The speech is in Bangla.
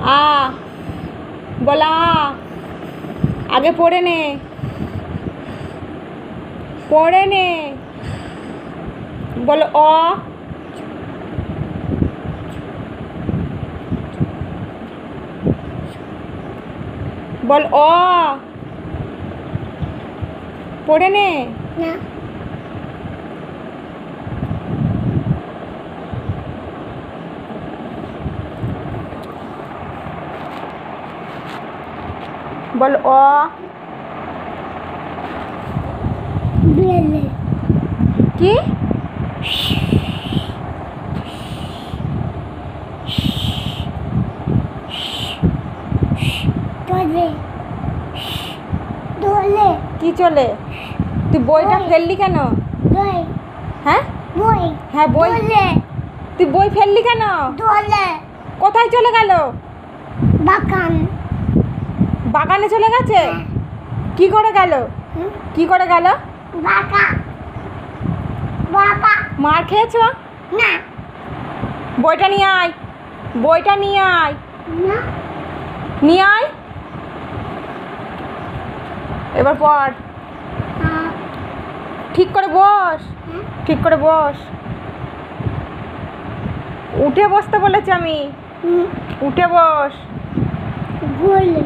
আ বল আ আগে পড়ে নে বল অ বল অ পড়ে নে না বল অ বেলে কি দোলে দোলে কি চলে তুই বইটা ফেললি কেন দোলে হ্যাঁ বই হ্যাঁ বই দোলে তুই বই ফেললি কেন দোলে কোথায় চলে গেল বাগান বাগানে চলে গেছে কি করে গেল কি করে গেল বাবা বাবা মার খেয়েছো না বইটা নিয়ে আয় বইটা নিয়ে আয় না নিয়ে আয় এবার পড় ঠিক করে বস ঠিক করে বস উঠে বসতে বলেছি আমি উঠে বস গোলে